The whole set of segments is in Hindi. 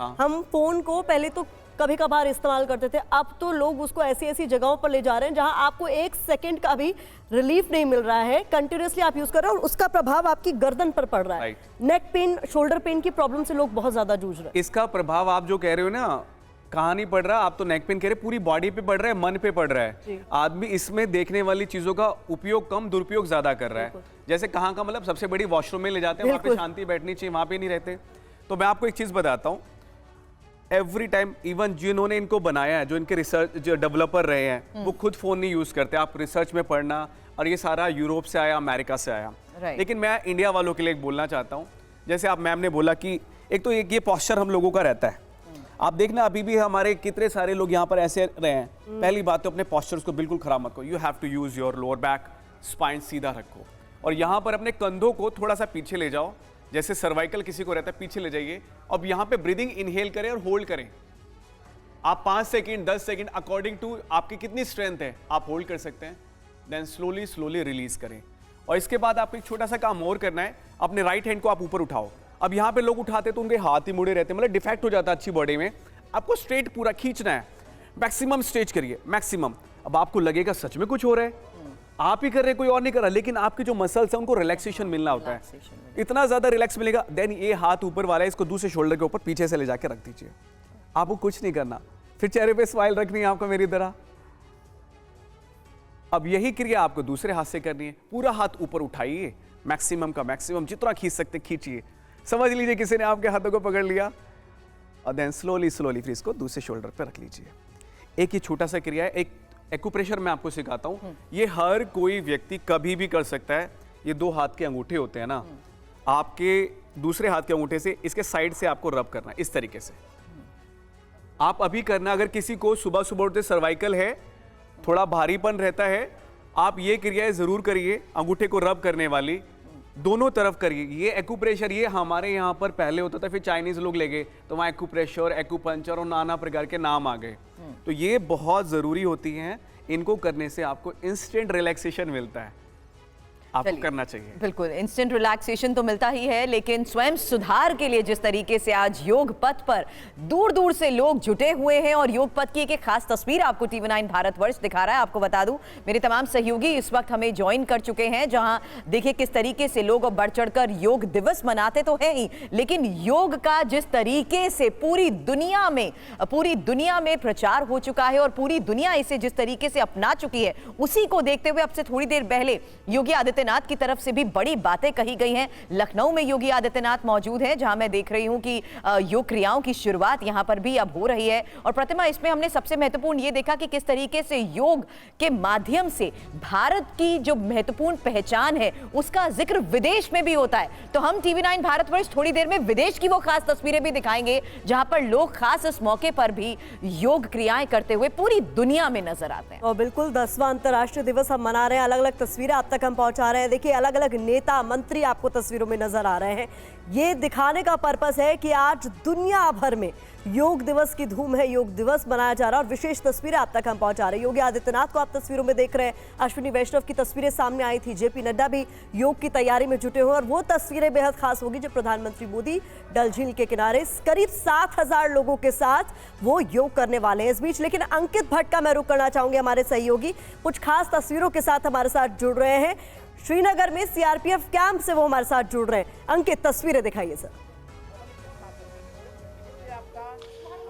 हाँ। हम फोन को पहले तो कभी कभार इस्तेमाल करते थे, अब तो लोग उसको ऐसी ऐसी जगहों पर ले जा रहे हैं जहां आपको 1 सेकंड का भी रिलीफ नहीं मिल रहा है। कंटिन्यूअसली आप यूज कर रहे हैं और उसका प्रभाव आपकी गर्दन पर पड़ रहा है। नेक पेन, शोल्डर पेन की प्रॉब्लम से लोग बहुत ज्यादा जूझ रहे हैं। इसका प्रभाव आप जो कह रहे हो ना, कहाँ नहीं पड़ रहा, आप तो नेक पेन कह रहे, पूरी बॉडी पे पड़ रहा है, मन पे पड़ रहा है। आदमी इसमें देखने वाली चीजों का उपयोग कम, दुरुपयोग ज्यादा कर रहा है। जैसे कहाँ का, मतलब सबसे बड़ी वॉशरूम में ले जाते हैं, वहाँ पे शांति बैठनी चाहिए, वहाँ पे नहीं रहते। तो मैं आपको एक चीज बताता हूँ, एवरी टाइम, इवन जिन्होंने इनको बनाया है, जो इनके रिसर्च जो डेवलपर रहे हैं, वो खुद फोन नहीं यूज करते। आप रिसर्च में पढ़ना, और ये सारा यूरोप से आया, अमेरिका से आया। लेकिन मैं इंडिया वालों के लिए एक बोलना चाहता हूँ, जैसे आप मैम ने बोला कि एक तो ये पोस्चर हम लोगों का रहता है। आप देखना अभी भी हमारे कितने सारे लोग यहाँ पर ऐसे रहे हैं। पहली बात तो अपने पोस्चर्स को बिल्कुल खराब मत करो। You have to use your lower back, spine सीधा रखो, और यहाँ पर अपने कंधों को थोड़ा सा पीछे ले जाओ, जैसे सर्वाइकल किसी को रहता है, पीछे ले जाइए। अब यहाँ पे ब्रीदिंग इनहेल करें और होल्ड करें। आप 5 सेकंड, 10 सेकंड, अकॉर्डिंग टू आपकी कितनी स्ट्रेंथ है, आप होल्ड कर सकते हैं। देन स्लोली स्लोली रिलीज करें। और इसके बाद आपको एक छोटा सा काम और करना है, अपने राइट हैंड को आप ऊपर उठाओ। अब यहाँ पे लोग उठाते तो उनके हाथ ही मुड़े रहते, मतलब डिफेक्ट हो जाता है अच्छी बॉडी में। आपको स्ट्रेट पूरा खींचना है, मैक्सिमम स्ट्रेच करिए, मैक्सिमम। अब आपको लगेगा सच में कुछ हो रहा है, आप ही कर रहे हैं, कोई और नहीं कर रहा, लेकिन आपके जो मसल्स हैं उनको रिलैक्सेशन मिलना होता है। इतना ज्यादा रिलैक्स मिलेगा। देन ये हाथ ऊपर वाला है, इसको दूसरे शोल्डर के ऊपर पीछे से ले जाके रख दीजिए। आपको कुछ नहीं करना, फिर चेहरे पे स्माइल रखनी है आपको मेरी तरह। अब यही क्रिया आपको दूसरे हाथ से करनी है। पूरा हाथ ऊपर उठाइए, मैक्सिमम का मैक्सिमम, जितना खींच सकते खींचिए। समझ लीजिए किसी ने आपके हाथों को पकड़ लिया, और देन स्लोली स्लोली फिर इसको दूसरे शोल्डर पे रख लीजिए। एक ही छोटा सा क्रिया है। एक एक्यूप्रेशर मैं आपको सिखाता हूँ, ये हर कोई व्यक्ति कभी भी कर सकता है। ये 2 हाथ के अंगूठे होते हैं ना, आपके दूसरे हाथ के अंगूठे से इसके साइड से आपको रब करना है, इस तरीके से आप अभी करना। अगर किसी को सुबह सुबह उठते सर्वाइकल है, थोड़ा भारीपन रहता है, आप ये क्रियाएं जरूर करिए। अंगूठे को रब करने वाली दोनों तरफ करिए। ये एक्यूप्रेशर, ये हमारे यहाँ पर पहले होता था, फिर चाइनीज लोग ले गए तो वहाँ एक्यूप्रेशर, एक्यूपंचर और नाना प्रकार के नाम आ गए। तो ये बहुत जरूरी होती हैं, इनको करने से आपको इंस्टेंट रिलैक्सेशन मिलता है, आपको करना चाहिए। बिल्कुल, इंस्टेंट रिलैक्सेशन तो मिलता ही है, लेकिन स्वयं सुधार के लिए जिस तरीके से आज योग पथ पर दूर दूर से लोग जुटे हुए हैं, और योग पथ की एक खास तस्वीर आपको TV9 भारतवर्ष दिखा रहा है। आपको बता दूं, मेरे तमाम सहयोगी इस वक्त हमें ज्वाइन कर चुके हैं, जहां देखिए किस तरीके से लोग बढ़ चढ़कर योग दिवस मनाते तो है ही, लेकिन योग का जिस तरीके से पूरी दुनिया में प्रचार हो चुका है और पूरी दुनिया इसे जिस तरीके से अपना चुकी है, उसी को देखते हुए अब से थोड़ी देर पहले योगी आदित्यनाथ की तरफ से भी बड़ी बातें कही गई हैं। लखनऊ में योगी आदित्यनाथ मौजूद हैं, जहां मैं देख रही हूं कि योग क्रियाओं की शुरुआत यहां पर भी अब हो रही है। और प्रतिमा, इसमें हमने सबसे महत्वपूर्ण ये देखा कि किस तरीके से योग के माध्यम से भारत की जो महत्वपूर्ण पहचान है उसका जिक्र विदेश में भी होता है। तो हम TV9 भारतवर्ष थोड़ी देर में विदेश की वो खास तस्वीरें भी दिखाएंगे, जहां पर लोग खास इस मौके पर भी योग क्रियाएं करते हुए पूरी दुनिया में नजर आते हैं। और बिल्कुल 10वां अंतर्राष्ट्रीय दिवस हम मना रहे हैं, अलग अलग तस्वीरें आप तक हम पहुंचा रहे हैं। देखिए, अलग अलग नेता मंत्री आपको तस्वीरों में नजर आ रहे हैं। ये दिखाने का पर्पस है कि आज दुनिया भर में योग दिवस की धूम है, योग दिवस मनाया जा रहा है, और विशेष तस्वीरें आप तक हम पहुंचा रहे हैं। योगी आदित्यनाथ को आप तस्वीरों में देख रहे हैं, अश्विनी वैष्णव की तस्वीरें सामने आई थी, JP नड्डा भी योग की तैयारी में जुटे हुए, और वो तस्वीरें बेहद खास होगी जब प्रधानमंत्री मोदी डल झील के किनारे करीब 7000 लोगों के साथ वो योग करने वाले हैं इस बीच। लेकिन अंकित भट्ट का मैं रुख करना चाहूंगी, हमारे सहयोगी कुछ खास तस्वीरों के साथ हमारे साथ जुड़ रहे हैं। श्रीनगर में CRPF कैंप से वो हमारे साथ जुड़ रहे हैं। अंकित, तस्वीरें दिखाइए सर।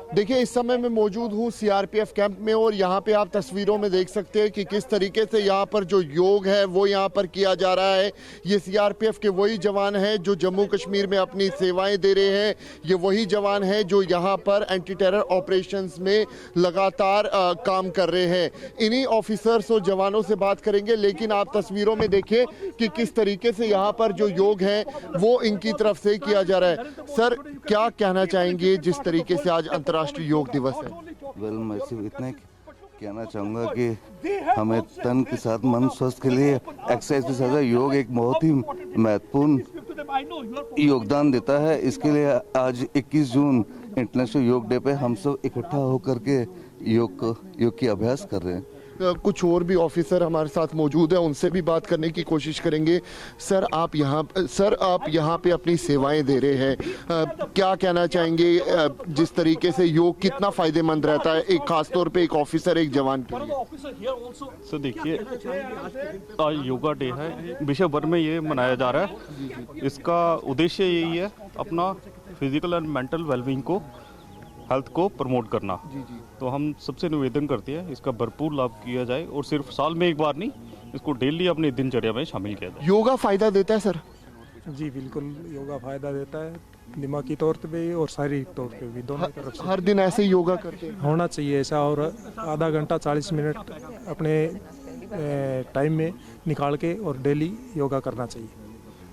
देखिए, इस समय मैं मौजूद हूँ CRPF कैंप में, और यहाँ पे आप तस्वीरों में देख सकते हैं कि किस तरीके से यहाँ पर जो योग है वो यहाँ पर किया जा रहा है। ये CRPF के वही जवान हैं जो जम्मू कश्मीर में अपनी सेवाएं दे रहे हैं। ये वही जवान हैं जो यहाँ पर एंटी टेरर ऑपरेशंस में लगातार काम कर रहे हैं। इन्हीं ऑफिसर्स और जवानों से बात करेंगे, लेकिन आप तस्वीरों में देखिए कि किस तरीके से यहाँ पर जो योग है वो इनकी तरफ से किया जा रहा है। सर, क्या कहना चाहेंगे जिस तरीके से आज अंतर्राष्ट्रीय योग दिवस है? वेल, मैं सिर्फ इतना कहना चाहूँगा कि हमें तन के साथ मन स्वस्थ के लिए एक्सरसाइज के साथ योग एक बहुत ही महत्वपूर्ण योगदान देता है। इसके लिए आज 21 जून इंटरनेशनल योग डे पे हम सब इकट्ठा होकर के योग की अभ्यास कर रहे हैं। कुछ और भी ऑफिसर हमारे साथ मौजूद हैं, उनसे भी बात करने की कोशिश करेंगे। सर आप यहाँ पे अपनी सेवाएं दे रहे हैं, क्या कहना चाहेंगे जिस तरीके से योग कितना फायदेमंद रहता है एक खास तौर पे एक ऑफिसर एक जवान के लिए? सर देखिए, आज योगा डे है, विश्व भर में ये मनाया जा रहा है। इसका उद्देश्य यही है अपना फिजिकल एंड मेंटल वेलबींग को, हेल्थ को प्रमोट करना। तो हम सबसे निवेदन करते हैं इसका भरपूर लाभ किया जाए और सिर्फ साल में एक बार नहीं, इसको डेली अपनी दिनचर्या में शामिल किया जाए। योगा फायदा देता है सर? जी बिल्कुल, योगा फायदा देता है, दिमागी तौर पे भी और शारीरिक तौर पे भी, दोनों तरफ से हर दिन ऐसे ही योगा करते हैं? होना चाहिए ऐसा, और आधा घंटा 40 मिनट अपने टाइम में निकाल के और डेली योगा करना चाहिए।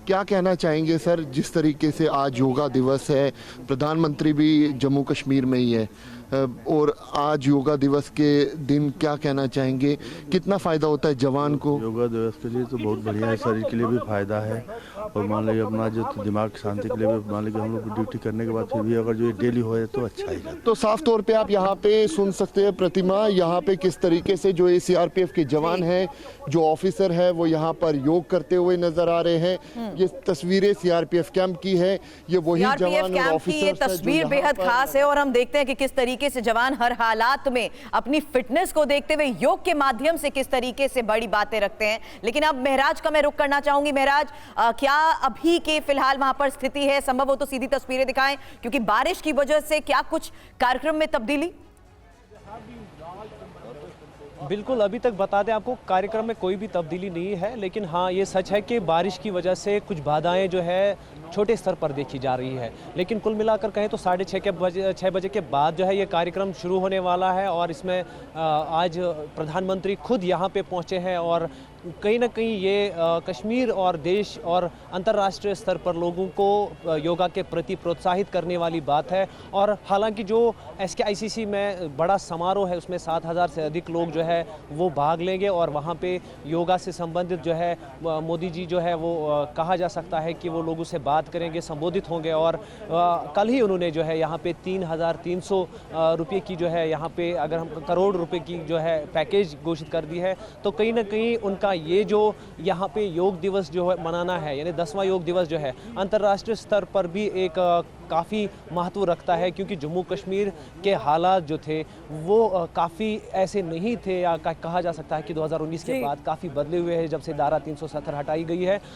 क्या कहना चाहेंगे सर, जिस तरीके से आज योगा दिवस है, प्रधानमंत्री भी जम्मू कश्मीर में ही है, और आज योगा दिवस के दिन क्या कहना चाहेंगे, कितना फ़ायदा होता है जवान को? योगा दिवस के लिए तो बहुत बढ़िया है, शरीर के लिए भी फायदा है और मान लीजिए अपना जो दिमाग की शांति के लिए भी, मान लीजिए हम लोग ड्यूटी करने के बाद फिर भी अगर जो ये डेली हो तो अच्छा ही है। तो साफ तौर पे आप यहाँ पे सुन सकते हैं प्रतिमा, यहाँ पे किस तरीके से जो सीआरपीएफ के जवान हैं, जो ऑफिसर है, वो यहाँ पर योग करते हुए नजर आ रहे हैं। ये तस्वीरें सीआरपीएफ कैंप की है, ये वही सीआरपीएफ जवान और कैंप की ये ऑफिसर तस्वीर बेहद खास है और हम देखते हैं कि किस तरीके से जवान हर हालात में अपनी फिटनेस को देखते हुए योग के माध्यम से किस तरीके से बड़ी बातें रखते हैं। लेकिन अब महराज का मैं रुख करना चाहूंगी। महराज, क्या अभी के फिलहाल वहां पर स्थिति है? संभव हो तो सीधी तस्वीरें दिखाएं, क्योंकि बारिश की वजह से क्या कुछ कार्यक्रम में तब्दीली? बिल्कुल, अभी तक बता दें आपको, कार्यक्रम में कोई भी तब्दीली नहीं है, लेकिन हाँ ये सच है कि बारिश की वजह से कुछ बाधाएं जो है छोटे स्तर पर देखी जा रही है। लेकिन कुल मिलाकर कहें तो 6:30 बजे के बाद जो है ये कार्यक्रम शुरू होने वाला है और इसमें आज प्रधानमंत्री खुद यहाँ पे पहुँचे हैं और कहीं ना कहीं ये कश्मीर और देश और अंतर्राष्ट्रीय स्तर पर लोगों को योगा के प्रति प्रोत्साहित करने वाली बात है। और हालांकि जो SKICC में बड़ा समारोह है उसमें 7,000 से अधिक लोग जो है वो भाग लेंगे और वहाँ पे योगा से संबंधित जो है मोदी जी जो है वो कहा जा सकता है कि वो लोगों से बात करेंगे, संबोधित होंगे। और कल ही उन्होंने जो है यहाँ पे 3,300 रुपये की जो है यहाँ पे अगर हम करोड़ रुपए की जो है पैकेज घोषित कर दी है। तो कहीं ना कहीं उनका ये जो यहाँ पे योग दिवस जो है मनाना है, यानी 10वां योग दिवस जो है अंतर्राष्ट्रीय स्तर पर भी एक काफ़ी महत्व रखता है, क्योंकि जम्मू कश्मीर के हालात जो थे वो काफ़ी ऐसे नहीं थे, या कहा जा सकता है कि 2019 के बाद काफ़ी बदले हुए हैं जब से धारा 370 हटाई गई है।